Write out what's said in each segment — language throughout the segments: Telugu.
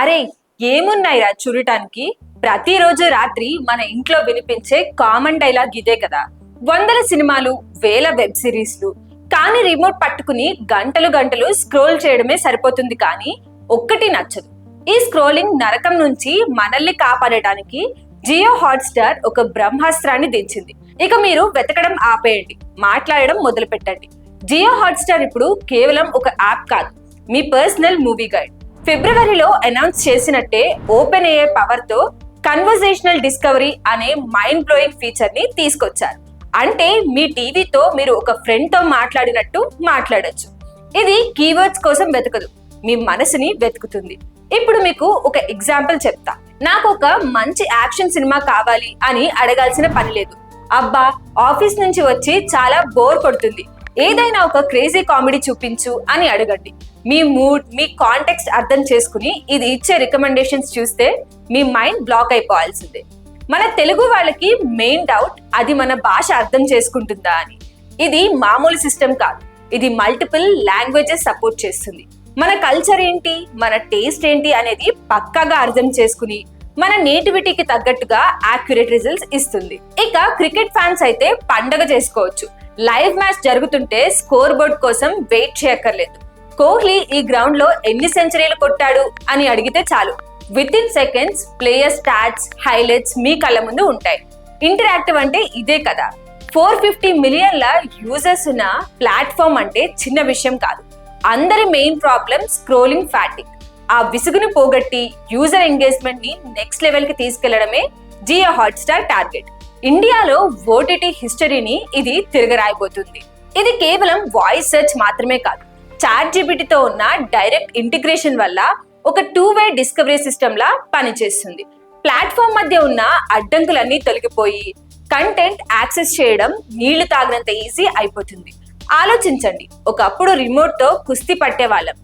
అరే, ఏమున్నాయిరా చూడటానికి. ప్రతిరోజు రాత్రి మన ఇంట్లో వినిపించే కామన్ డైలాగ్ ఇదే కదా. వందల సినిమాలు, వేల వెబ్ సిరీస్లు, కానీ రిమోట్ పట్టుకుని గంటలు గంటలు స్క్రోల్ చేయడమే సరిపోతుంది, కానీ ఒక్కటి నచ్చదు. ఈ స్క్రోలింగ్ నరకం నుంచి మనల్ని కాపాడటానికి జియో హాట్స్టార్ ఒక బ్రహ్మాస్త్రాన్ని దించింది. ఇక మీరు వెతకడం ఆపేయండి, మాట్లాడడం మొదలు పెట్టండి. జియో హాట్స్టార్ ఇప్పుడు కేవలం ఒక యాప్ కాదు, మీ పర్సనల్ మూవీ గైడ్. ఫిబ్రవరిలో అనౌన్స్ చేసినట్టే ఓపెన్ ఏఐ పవర్ తో కన్వర్జేషనల్ డిస్కవరీ అనే మైండ్ బ్లోయింగ్ ఫీచర్ ని తీసుకొచ్చారు. అంటే మీ టీవీతో మీరు ఒక ఫ్రెండ్ తో మాట్లాడినట్టు మాట్లాడొచ్చు. ఇది కీవర్డ్స్ కోసం వెతకదు, మీ మనసుని వెతుకుతుంది. ఇప్పుడు మీకు ఒక ఎగ్జాంపుల్ చెప్తా. నాకు ఒక మంచి యాక్షన్ సినిమా కావాలి అని అడగాల్సిన పని లేదు. అబ్బా, ఆఫీస్ నుంచి వచ్చి చాలా బోర్ కొడుతుంది, ఏదైనా ఒక క్రేజీ కామెడీ చూపించు అని అడగండి. మీ మూడ్, మీ కాంటెక్స్ట్ అర్థం చేసుకుని ఇది ఇచ్చే రికమెండేషన్స్ చూస్తే మీ మైండ్ బ్లాక్ అయిపోవాల్సిందే. మన తెలుగు వాళ్ళకి మెయిన్ డౌట్ అది మన భాష అర్థం చేసుకుంటుందా అని. ఇది మామూలు సిస్టమ్ కాదు, ఇది మల్టిపుల్ లాంగ్వేజెస్ సపోర్ట్ చేస్తుంది. మన కల్చర్ ఏంటి, మన టేస్ట్ ఏంటి అనేది పక్కాగా అర్థం చేసుకుని మన నేటివిటీకి తగ్గట్టుగా యాక్యురేట్ రిజల్ట్స్ ఇస్తుంది. ఇక క్రికెట్ ఫ్యాన్స్ అయితే పండగ చేసుకోవచ్చు. లైవ్ మ్యాచ్ జరుగుతుంటే స్కోర్ బోర్డ్ కోసం వెయిట్ చేయక్కర్లేదు. కోహ్లీ ఈ గ్రౌండ్ లో ఎన్ని సెంచరీలు కొట్టాడు అని అడిగితే చాలు, with in seconds player stats, highlights మీ కళ్ళ ముందు ఉంటాయి. ఇంటరాక్టివ్ అంటే ఇదే కదా. 450 మిలియన్ల యూజర్స్ ఉన్న ప్లాట్ఫామ్ అంటే చిన్న విషయం కాదు. అందరి మెయిన్ ప్రాబ్లం స్క్రోలింగ్ ఫ్యాటిక్. ఆ విసుగుని పోగొట్టి యూజర్ ఎంగేజ్మెంట్ ని నెక్స్ట్ లెవెల్ కి తీసుకెళ్లడమే జియో హాట్స్టార్ టార్గెట్. ఇండియాలో ఓటీటీ హిస్టరీని ఇది తిరగరాయబోతుంది. ఇది కేవలం వాయిస్ సెర్చ్ మాత్రమే కాదు, చాట్ జీపీటీతో ఉన్న డైరెక్ట్ ఇంటిగ్రేషన్ వల్ల ఒక 2-వే డిస్కవరీ సిస్టమ్ లా పనిచేస్తుంది. ప్లాట్ఫామ్ మధ్య ఉన్న అడ్డంకులన్నీ తొలగిపోయి కంటెంట్ యాక్సెస్ చేయడం నీళ్లు తాగినంత ఈజీ అయిపోతుంది. ఆలోచించండి, ఒకప్పుడు రిమోట్ తో కుస్తీ పట్టేవాళ్ళం,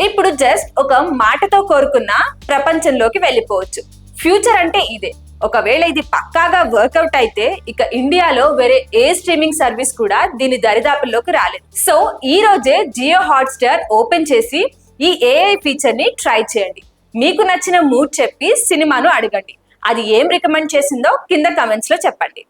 ఇప్పుడు జస్ట్ ఒక మాటతో కోరుకున్న ప్రపంచంలోకి వెళ్ళిపోవచ్చు. ఫ్యూచర్ అంటే ఇదే. ఒకవేళ ఇది పక్కాగా వర్కౌట్ అయితే ఇక ఇండియాలో వేరే ఏ స్ట్రీమింగ్ సర్వీస్ కూడా దీని దరిదాపుల్లోకి రాలేదు. సో ఈ రోజే జియో హాట్స్టార్ ఓపెన్ చేసి ఈ ఏఐ ఫీచర్ ని ట్రై చేయండి. మీకు నచ్చిన మూడ్ చెప్పి సినిమాను అడగండి, అది ఏం రికమెండ్ చేసిందో కింద కమెంట్స్ లో చెప్పండి.